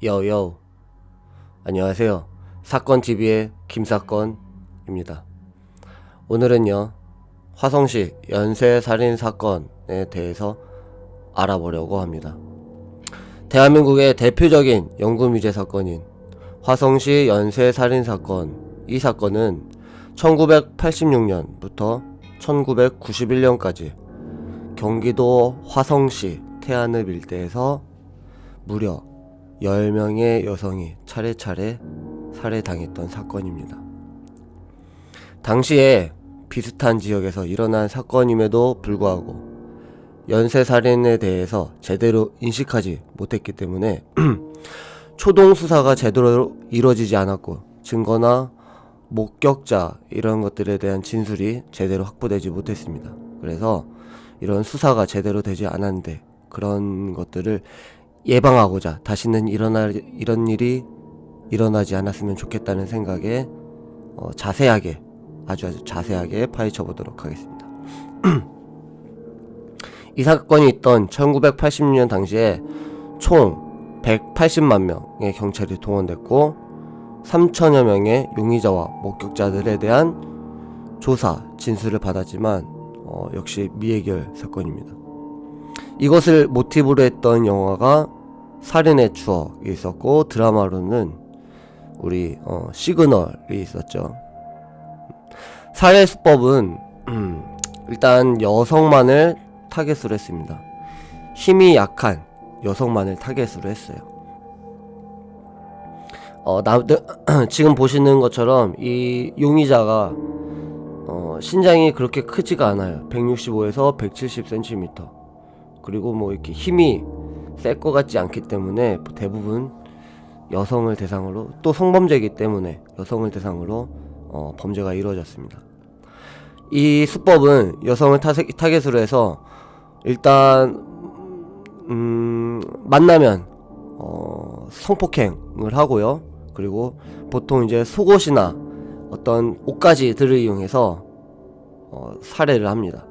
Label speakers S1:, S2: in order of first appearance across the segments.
S1: 여여 안녕하세요. 사건TV의 김사건입니다. 오늘은요 화성시 연쇄살인 사건에 대해서 알아보려고 합니다. 대한민국의 대표적인 연금유죄 사건인 화성시 연쇄살인 사건, 이 사건은 1986년부터 1991년까지 경기도 화성시 태안읍 일대에서 무려 10명의 여성이 차례차례 살해당했던 사건입니다. 당시에 비슷한 지역에서 일어난 사건임에도 불구하고 연쇄살인에 대해서 제대로 인식하지 못했기 때문에 초동 수사가 제대로 이루어지지 않았고 증거나 목격자 이런 것들에 대한 진술이 제대로 확보되지 못했습니다. 그래서 이런 수사가 제대로 되지 않았는데 그런 것들을 예방하고자 다시는 이런 일이 일어나지 않았으면 좋겠다는 생각에 자세하게 아주 자세하게 파헤쳐 보도록 하겠습니다. 이 사건이 있던 1986년 당시에 총 180만 명의 경찰이 동원됐고 3천여 명의 용의자와 목격자들에 대한 조사, 진술을 받았지만 역시 미해결 사건입니다. 이것을 모티브로 했던 영화가 살인의 추억이 있었고 드라마로는 우리 시그널이 있었죠. 살해 수법은 일단 여성만을 타겟으로 했습니다. 힘이 약한 여성만을 타겟으로 했어요. 지금 보시는 것처럼 이 용의자가 신장이 그렇게 크지가 않아요. 165에서 170cm. 그리고 뭐 이렇게 힘이 셀 것 같지 않기 때문에 대부분 여성을 대상으로, 또 성범죄이기 때문에 여성을 대상으로 범죄가 이루어졌습니다. 이 수법은 여성을 타겟으로 해서 일단 만나면 성폭행을 하고요. 그리고 보통 이제 속옷이나 어떤 옷가지들을 이용해서 살해를 합니다.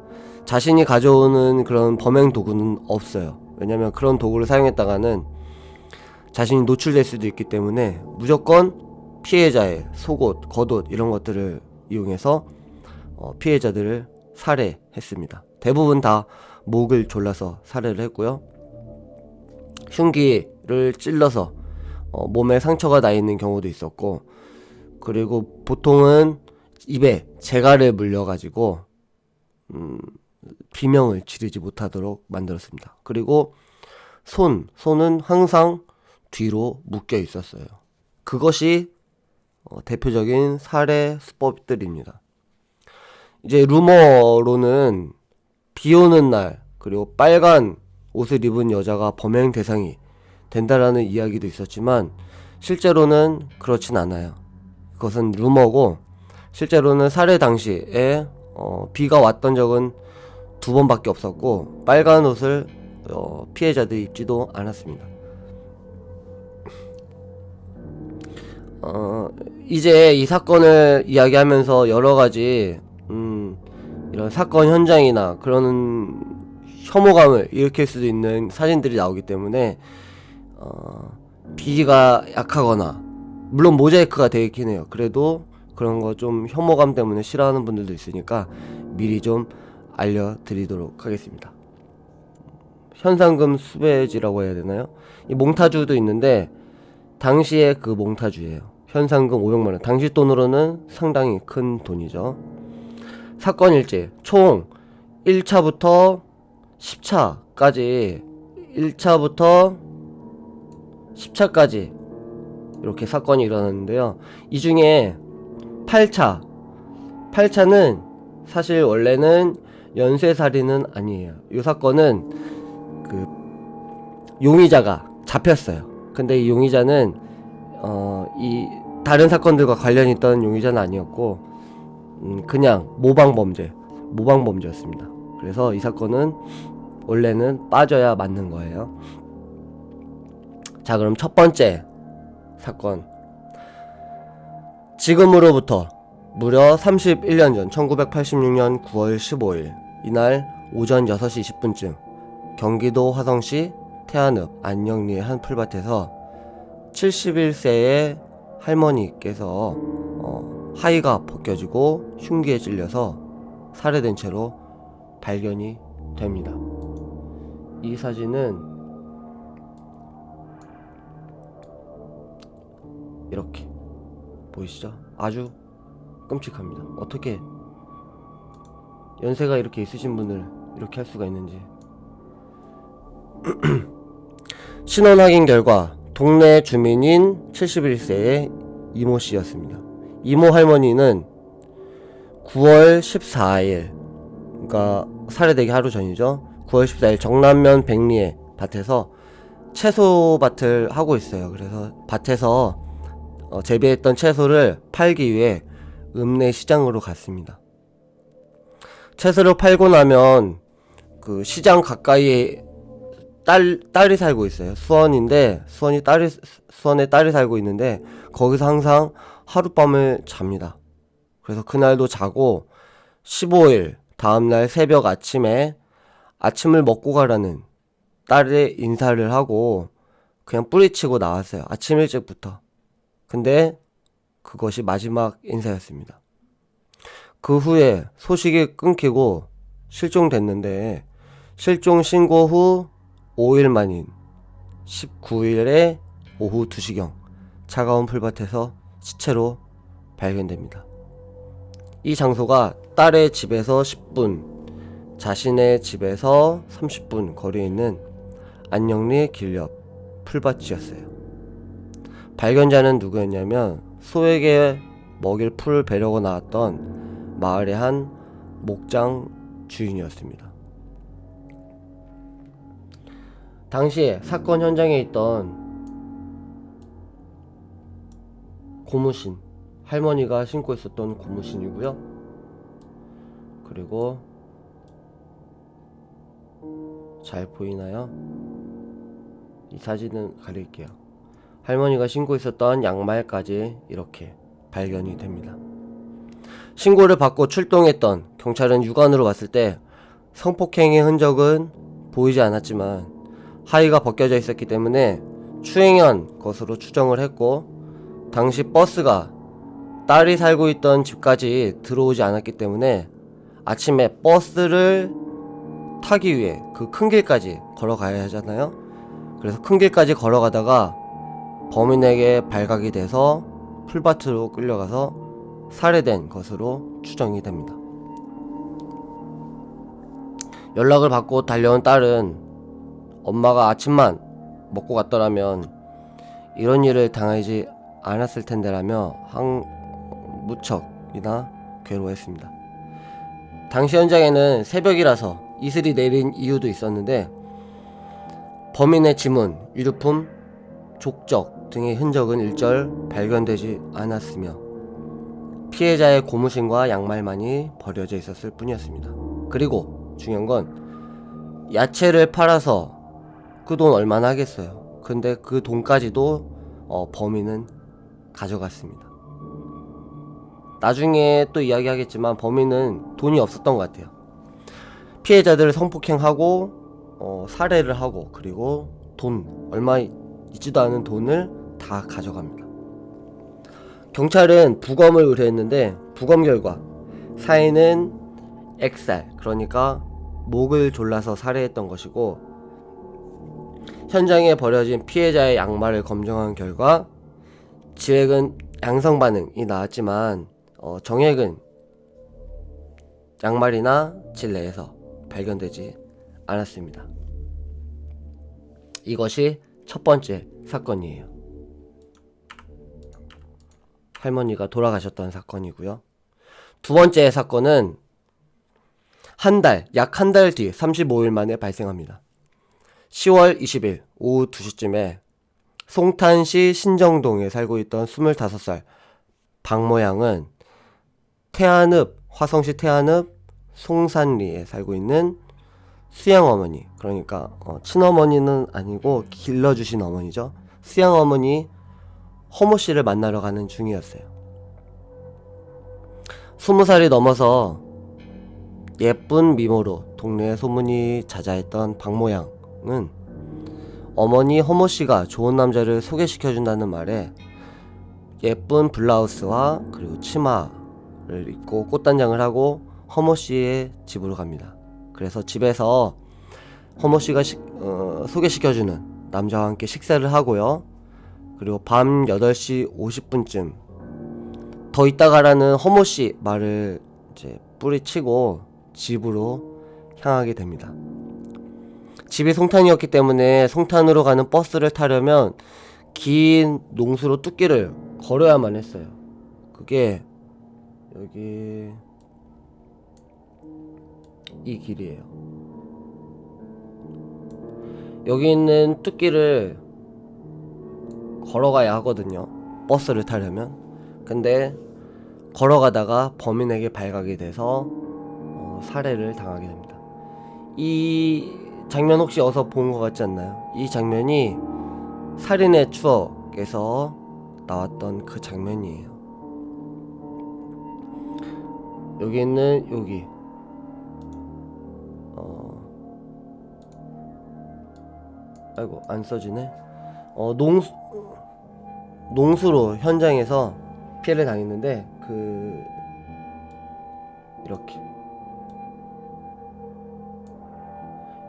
S1: 자신이 가져오는 그런 범행 도구는 없어요. 왜냐면 그런 도구를 사용했다가는 자신이 노출될 수도 있기 때문에 무조건 피해자의 속옷, 겉옷 이런 것들을 이용해서 피해자들을 살해했습니다. 대부분 다 목을 졸라서 살해를 했고요. 흉기를 찔러서 몸에 상처가 나 있는 경우도 있었고, 그리고 보통은 입에 재갈을 물려가지고 비명을 지르지 못하도록 만들었습니다. 그리고 손은 항상 뒤로 묶여 있었어요. 그것이 대표적인 살해 수법들입니다. 이제 루머로는 비 오는 날 그리고 빨간 옷을 입은 여자가 범행 대상이 된다라는 이야기도 있었지만 실제로는 그렇진 않아요. 그것은 루머고 실제로는 살해 당시에 비가 왔던 적은 2번밖에 없었고 빨간 옷을 피해자들이 입지도 않았습니다. 이제 이 사건을 이야기하면서 여러가지 이런 사건 현장이나 그런 혐오감을 일으킬 수도 있는 사진들이 나오기 때문에 비가 약하거나, 물론 모자이크가 되어 있긴 해요. 그래도 그런 거 좀 혐오감 때문에 싫어하는 분들도 있으니까 미리 좀 알려드리도록 하겠습니다. 현상금 수배지라고 해야 되나요? 이 몽타주도 있는데 당시에 그 몽타주예요. 현상금 500만원. 당시 돈으로는 상당히 큰 돈이죠. 사건 일지 총 1차부터 10차까지 1차부터 10차까지 이렇게 사건이 일어났는데요. 이 중에 8차는 사실 원래는 연쇄살인은 아니에요. 이 사건은 그 용의자가 잡혔어요. 근데 이 용의자는 이 다른 사건들과 관련이 있던 용의자는 아니었고 그냥 모방범죄였습니다. 그래서 이 사건은 원래는 빠져야 맞는 거예요. 자, 그럼 첫 번째 사건, 지금으로부터 무려 31년 전 1986년 9월 15일 이날 오전 6시 20분쯤 경기도 화성시 태안읍 안영리의 한 풀밭에서 71세의 할머니께서 하의가 벗겨지고 흉기에 찔려서 살해된 채로 발견이 됩니다. 이 사진은 이렇게 보이시죠? 아주 끔찍합니다. 어떻게 연세가 이렇게 있으신 분을 이렇게 할 수가 있는지. 신원 확인 결과 동네 주민인 71세의 이모 씨였습니다. 이모 할머니는 9월 14일, 그러니까 살해되기 하루 전이죠. 9월 14일 정남면 백리의 밭에서 채소밭을 하고 있어요. 그래서 밭에서 재배했던 채소를 팔기 위해 읍내 시장으로 갔습니다. 채소를 팔고 나면 그 시장 가까이에 딸이 살고 있어요. 수원인데 수원에 딸이 살고 있는데 거기서 항상 하룻밤을 잡니다. 그래서 그날도 자고 15일 다음날 새벽 아침에 아침을 먹고 가라는 딸의 인사를 하고 그냥 뿌리치고 나왔어요. 아침 일찍부터. 근데 그것이 마지막 인사였습니다. 그 후에 소식이 끊기고 실종됐는데 실종 신고 후 5일 만인 19일에 오후 2시경 차가운 풀밭에서 시체로 발견됩니다. 이 장소가 딸의 집에서 10분, 자신의 집에서 30분 거리에 있는 안녕리 길 옆 풀밭이었어요. 발견자는 누구였냐면 소에게 먹일 풀을 베려고 나왔던 마을의 한 목장 주인이었습니다. 당시에 사건 현장에 있던 고무신, 할머니가 신고 있었던 고무신이고요. 그리고 잘 보이나요? 이 사진은 가릴게요. 할머니가 신고 있었던 양말까지 이렇게 발견이 됩니다. 신고를 받고 출동했던 경찰은 육안으로 봤을 때 성폭행의 흔적은 보이지 않았지만 하의가 벗겨져 있었기 때문에 추행한 것으로 추정을 했고, 당시 버스가 딸이 살고 있던 집까지 들어오지 않았기 때문에 아침에 버스를 타기 위해 그 큰 길까지 걸어가야 하잖아요. 그래서 큰 길까지 걸어가다가 범인에게 발각이 돼서 풀밭으로 끌려가서 살해된 것으로 추정이 됩니다. 연락을 받고 달려온 딸은 엄마가 아침만 먹고 갔더라면 이런 일을 당하지 않았을 텐데라며 무척이나 괴로워했습니다. 당시 현장에는 새벽이라서 이슬이 내린 이유도 있었는데 범인의 지문, 유류품, 족적 등의 흔적은 일절 발견되지 않았으며 피해자의 고무신과 양말만이 버려져 있었을 뿐이었습니다. 그리고 중요한 건 야채를 팔아서 그 돈 얼마나 하겠어요. 근데 그 돈까지도 범인은 가져갔습니다. 나중에 또 이야기하겠지만 범인은 돈이 없었던 것 같아요. 피해자들을 성폭행하고 살해를 하고 그리고 돈 얼마 있지도 않은 돈을 다 가져갑니다. 경찰은 부검을 의뢰했는데 부검 결과 사인은 액살, 그러니까 목을 졸라서 살해했던 것이고, 현장에 버려진 피해자의 양말을 검정한 결과 지획은 양성 반응이 나왔지만 정액은 양말이나 질 내에서 발견되지 않았습니다. 이것이 첫 번째 사건이에요. 할머니가 돌아가셨던 사건이고요. 두 번째 사건은 약 한 달 뒤 35일 만에 발생합니다. 10월 20일 오후 2시쯤에 송탄시 신정동에 살고 있던 25살 박모양은 화성시 태안읍 송산리에 살고 있는 수양어머니, 그러니까 친어머니는 아니고 길러주신 어머니죠. 수양어머니 허모씨를 만나러 가는 중이었어요. 20살이 넘어서 예쁜 미모로 동네에 소문이 자자했던 박모양은 어머니 허모씨가 좋은 남자를 소개시켜준다는 말에 예쁜 블라우스와 그리고 치마를 입고 꽃단장을 하고 허모씨의 집으로 갑니다. 그래서 집에서 허모씨가 소개시켜주는 남자와 함께 식사를 하고요. 그리고 밤 8시 50분쯤 더 있다가라는 허모씨 말을 이제 뿌리치고 집으로 향하게 됩니다. 집이 송탄이었기 때문에 송탄으로 가는 버스를 타려면 긴 농수로 뚝길을 걸어야만 했어요. 그게 여기 이 길이에요. 여기 있는 뚝길을 걸어가야 하거든요, 버스를 타려면. 근데 걸어가다가 범인에게 발각이 돼서 살해를 당하게 됩니다. 이 장면 혹시 어디서 본 것 같지 않나요? 이 장면이 살인의 추억에서 나왔던 그 장면이에요. 여기 있는 여기 아이고 안 써지네. 농수로 현장에서 피해를 당했는데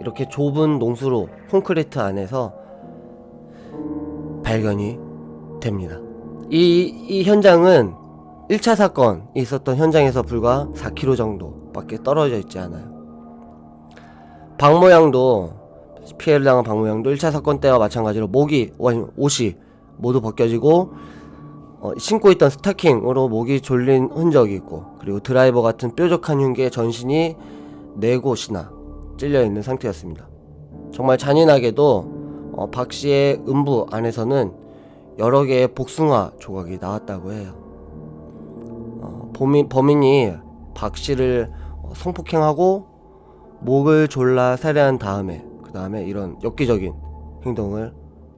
S1: 이렇게 좁은 농수로 콘크리트 안에서 발견이 됩니다. 이 현장은 1차 사건이 있었던 현장에서 불과 4km 정도밖에 떨어져 있지 않아요. 방 모양도 피해를 당한 방 모양도 1차 사건 때와 마찬가지로 옷이 모두 벗겨지고 신고 있던 스타킹으로 목이 졸린 흔적이 있고, 그리고 드라이버 같은 뾰족한 흉기에 전신이 4곳이나 찔려있는 상태였습니다. 정말 잔인하게도 박 씨의 음부 안에서는 여러 개의 복숭아 조각이 나왔다고 해요. 범인이 박 씨를 성폭행하고 목을 졸라 살해한 다음에 그 다음에 이런 엽기적인 행동을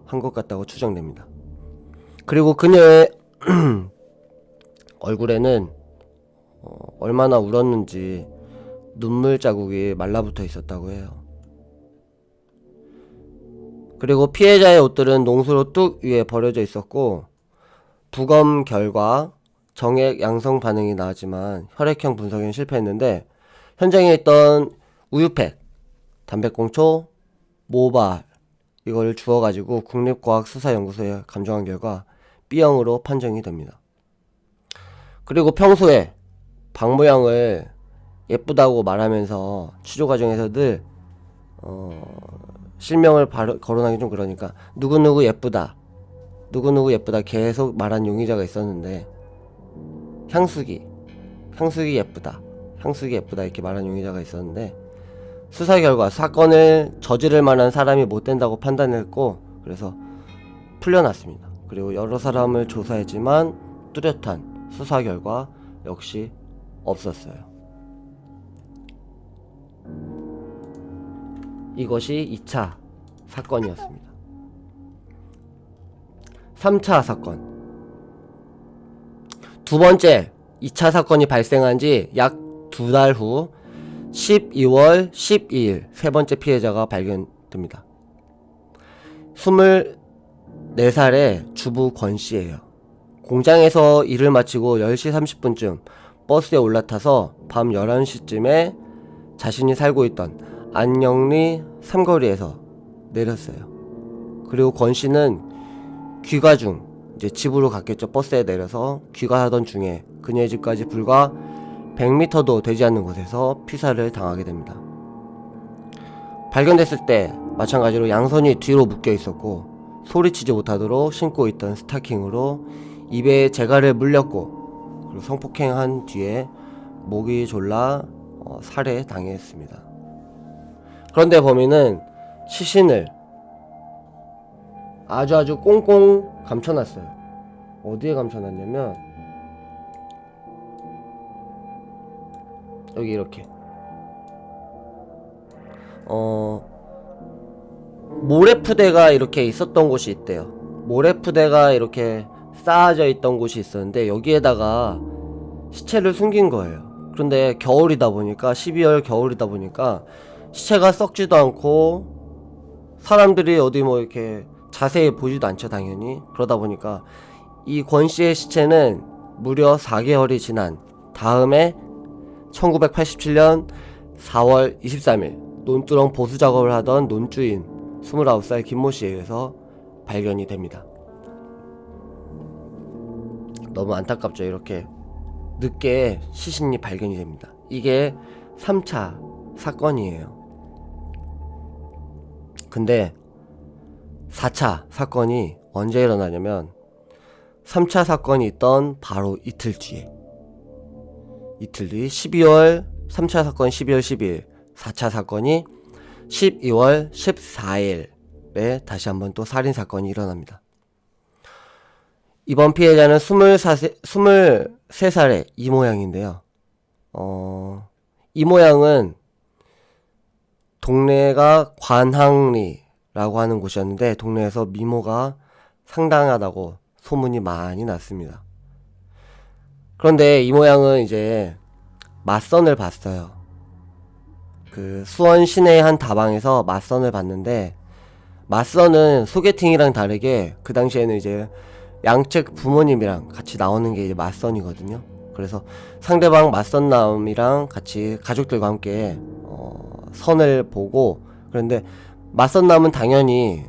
S1: 한 것 같다고 추정됩니다. 그리고 그녀의 얼굴에는 얼마나 울었는지 눈물 자국이 말라붙어 있었다고 해요. 그리고 피해자의 옷들은 농수로 뚝 위에 버려져 있었고, 부검 결과 정액 양성 반응이 나왔지만 혈액형 분석에는 실패했는데, 현장에 있던 우유팩, 담배꽁초, 모발 이걸 주워가지고 국립과학수사연구소에 감정한 결과 B형으로 판정이 됩니다. 그리고 평소에 방 모양을 예쁘다고 말하면서 취조 과정에서 늘 실명을 거론하기 좀 그러니까 누구누구 예쁘다, 누구누구 예쁘다 계속 말한 용의자가 있었는데, 향수기 예쁘다, 향수기 예쁘다 이렇게 말한 용의자가 있었는데, 수사 결과 사건을 저지를 만한 사람이 못 된다고 판단했고, 그래서 풀려났습니다. 그리고 여러 사람을 조사했지만 뚜렷한 수사 결과 역시 없었어요. 이것이 2차 사건이었습니다. 3차 사건. 두 번째 2차 사건이 발생한 지 약 2달 후 12월 12일 세 번째 피해자가 발견됩니다. 24살의 주부 권씨예요. 공장에서 일을 마치고 10시 30분쯤 버스에 올라타서 밤 11시쯤에 자신이 살고 있던 안영리 삼거리에서 내렸어요. 그리고 권씨는 귀가 중 이제 집으로 갔겠죠. 버스에 내려서 귀가하던 중에 그녀의 집까지 불과 100m도 되지 않는 곳에서 피살을 당하게 됩니다. 발견됐을 때 마찬가지로 양손이 뒤로 묶여 있었고, 소리치지 못하도록 신고 있던 스타킹으로 입에 재갈을 물렸고, 그리고 성폭행한 뒤에 목이 졸라 살해 당했습니다. 그런데 범인은 시신을 아주 꽁꽁 감춰놨어요. 어디에 감춰놨냐면 여기 이렇게 모래푸대가 이렇게 있었던 곳이 있대요. 모래푸대가 이렇게 쌓아져 있던 곳이 있었는데 여기에다가 시체를 숨긴 거예요. 그런데 겨울이다 보니까 12월 겨울이다 보니까 시체가 썩지도 않고 사람들이 어디 뭐 이렇게 자세히 보지도 않죠, 당연히. 그러다 보니까 이 권 씨의 시체는 무려 4개월이 지난 다음에 1987년 4월 23일 논두렁 보수 작업을 하던 논주인 29살 김모 씨에 의해서 발견이 됩니다. 너무 안타깝죠. 이렇게 늦게 시신이 발견이 됩니다. 이게 3차 사건이에요. 근데 4차 사건이 언제 일어나냐면 3차 사건이 있던 바로 이틀 뒤 12월 3차 사건 12월 10일 4차 사건이 12월 14일에 다시 한번 또 살인사건이 일어납니다. 이번 피해자는 23살의 이모양인데요. 이모양은 동네가 관항리라고 하는 곳이었는데 동네에서 미모가 상당하다고 소문이 많이 났습니다. 그런데 이모양은 이제 맞선을 봤어요. 그 수원 시내의 한 다방에서 맞선을 봤는데 맞선은 소개팅이랑 다르게 그 당시에는 이제 양측 부모님이랑 같이 나오는 게 이제 맞선이거든요. 그래서 상대방 맞선남이랑 같이 가족들과 함께 선을 보고, 그런데 맞선남은 당연히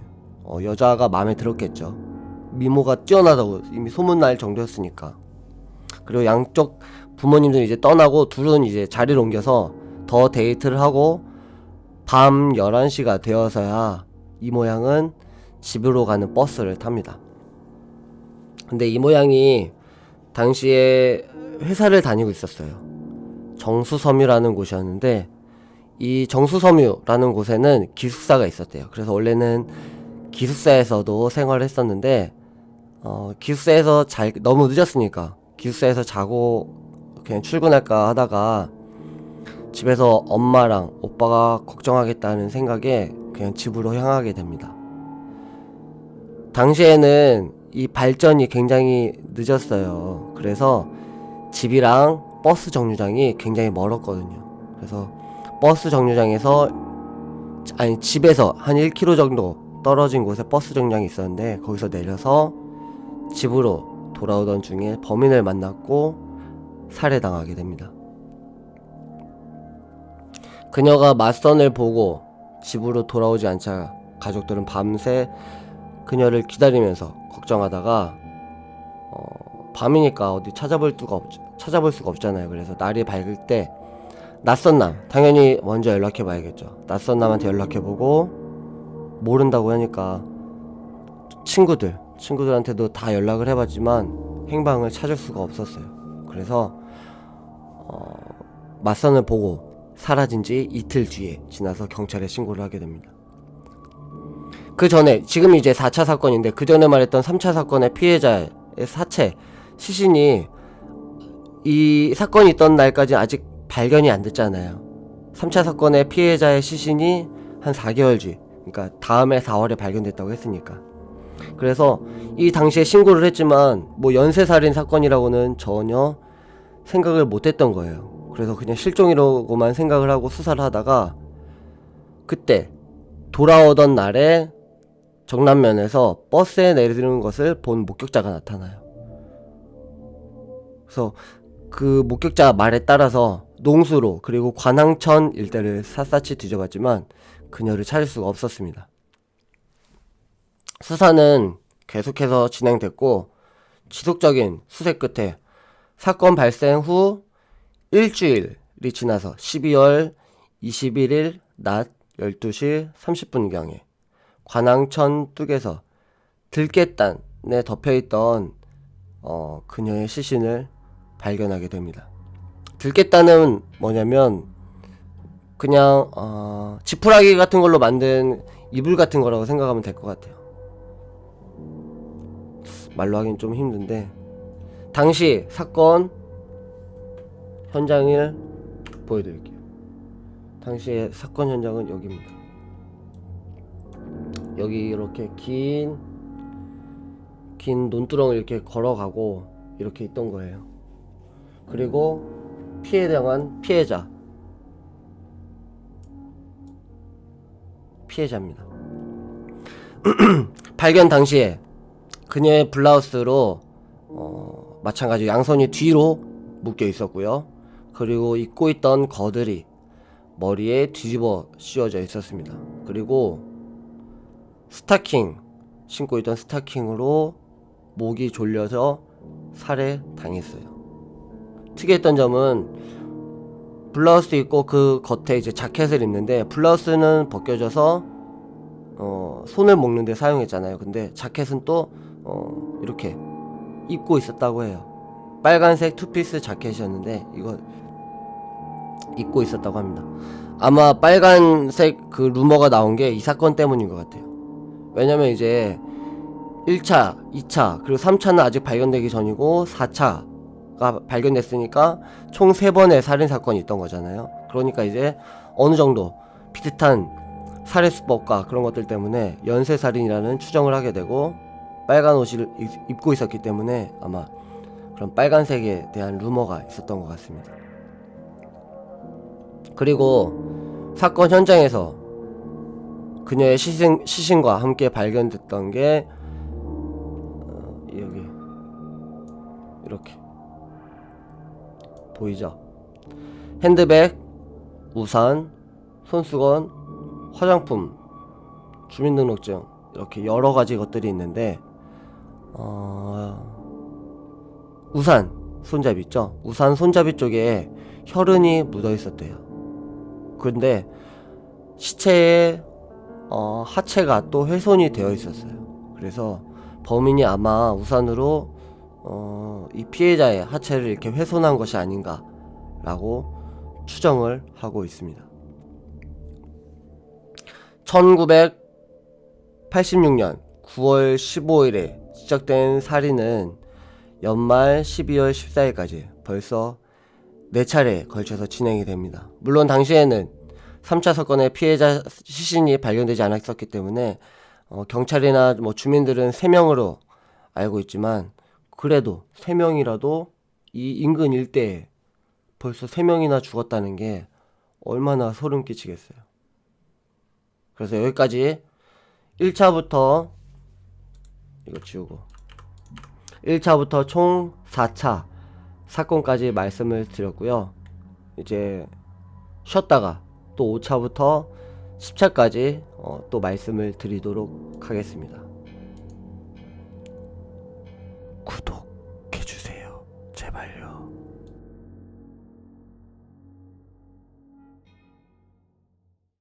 S1: 여자가 마음에 들었겠죠. 미모가 뛰어나다고 이미 소문날 정도였으니까. 그리고 양쪽 부모님들이 이제 떠나고 둘은 이제 자리를 옮겨서 더 데이트를 하고 밤 11시가 되어서야 이 모양은 집으로 가는 버스를 탑니다. 근데 이 모양이 당시에 회사를 다니고 있었어요. 정수섬유라는 곳이었는데 이 정수섬유라는 곳에는 기숙사가 있었대요. 그래서 원래는 기숙사에서도 생활을 했었는데 기숙사에서 너무 늦었으니까 기숙사에서 자고 그냥 출근할까 하다가 집에서 엄마랑 오빠가 걱정하겠다는 생각에 그냥 집으로 향하게 됩니다. 당시에는 이 발전이 굉장히 늦었어요. 그래서 집이랑 버스 정류장이 굉장히 멀었거든요. 그래서 버스 정류장에서 집에서 한 1km 정도 떨어진 곳에 버스 정류장이 있었는데 거기서 내려서 집으로 돌아오던 중에 범인을 만났고 살해당하게 됩니다. 그녀가 맞선을 보고 집으로 돌아오지 않자 가족들은 밤새 그녀를 기다리면서 걱정하다가 밤이니까 어디 찾아볼 수가 없잖아요. 그래서 날이 밝을 때 낯선남, 당연히 먼저 연락해봐야겠죠. 낯선남한테 연락해보고 모른다고 하니까 친구들한테도 다 연락을 해봤지만 행방을 찾을 수가 없었어요. 그래서 맞선을 보고 사라진 지 이틀 뒤에 지나서 경찰에 신고를 하게 됩니다. 그 전에, 지금 이제 4차 사건인데 그 전에 말했던 3차 사건의 피해자의 사체, 시신이 이 사건이 있던 날까지 아직 발견이 안 됐잖아요. 3차 사건의 피해자의 시신이 한 4개월 뒤, 그러니까 다음에 4월에 발견됐다고 했으니까. 그래서 이 당시에 신고를 했지만 뭐 연쇄살인 사건이라고는 전혀 생각을 못했던 거예요. 그래서 그냥 실종이라고만 생각을 하고 수사를 하다가 그때 돌아오던 날에 정남면에서 버스에 내리는 것을 본 목격자가 나타나요. 그래서 그 목격자 말에 따라서 농수로 그리고 관항천 일대를 샅샅이 뒤져봤지만 그녀를 찾을 수가 없었습니다. 수사는 계속해서 진행됐고 지속적인 수색 끝에 사건 발생 후 일주일이 지나서 12월 21일 낮 12시 30분경에 관항천 뚝에서 들깨단에 덮여있던 그녀의 시신을 발견하게 됩니다. 들깨단은 뭐냐면 그냥 지푸라기 같은 걸로 만든 이불 같은 거라고 생각하면 될 것 같아요. 말로 하긴 좀 힘든데 당시 사건 현장을 보여드릴게요. 당시의 사건 현장은 여기입니다. 여기 이렇게 긴 논두렁을 이렇게 걸어가고 이렇게 있던 거예요. 그리고 피해당한 피해자입니다. 발견 당시에 그녀의 블라우스로 마찬가지로 양손이 뒤로 묶여 있었고요. 그리고 입고 있던 겉들이 머리에 뒤집어 씌워져 있었습니다. 그리고 스타킹, 신고 있던 스타킹으로 목이 졸려서 살해당했어요. 특이했던 점은 블라우스 입고 그 겉에 이제 자켓을 입는데 블라우스는 벗겨져서 손을 먹는데 사용했잖아요. 근데 자켓은 또 이렇게 입고 있었다고 해요. 빨간색 투피스 자켓이었는데 이거 입고 있었다고 합니다. 아마 빨간색 그 루머가 나온 게 이 사건 때문인 것 같아요. 왜냐면 이제 1차, 2차, 그리고 3차는 아직 발견되기 전이고 4차가 발견됐으니까 총 3번의 살인사건이 있던 거잖아요. 그러니까 이제 어느 정도 비슷한 살해수법과 그런 것들 때문에 연쇄살인이라는 추정을 하게 되고 빨간 옷을 입고 있었기 때문에 아마 그런 빨간색에 대한 루머가 있었던 것 같습니다. 그리고 사건 현장에서 그녀의 시신과 함께 발견됐던 게 여기 이렇게 보이죠? 핸드백, 우산, 손수건, 화장품, 주민등록증 이렇게 여러가지 것들이 있는데 우산 손잡이 있죠? 우산 손잡이 쪽에 혈흔이 묻어 있었대요. 근데 시체의 하체가 또 훼손이 되어 있었어요. 그래서 범인이 아마 우산으로 이 피해자의 하체를 이렇게 훼손한 것이 아닌가 라고 추정을 하고 있습니다. 1986년 9월 15일에 시작된 살인은 연말 12월 14일까지 벌써 4차례에 걸쳐서 진행이 됩니다. 물론 당시에는 3차 사건의 피해자 시신이 발견되지 않았었기 때문에 경찰이나 뭐 주민들은 3명으로 알고 있지만 그래도 3명이라도 이 인근 일대에 벌써 3명이나 죽었다는 게 얼마나 소름 끼치겠어요. 그래서 여기까지 1차부터 이거 지우고 1차부터 총 4차 사건까지 말씀을 드렸고요. 이제 쉬었다가 또 5차부터 10차까지 또 말씀을 드리도록 하겠습니다. 구독해주세요. 제발요.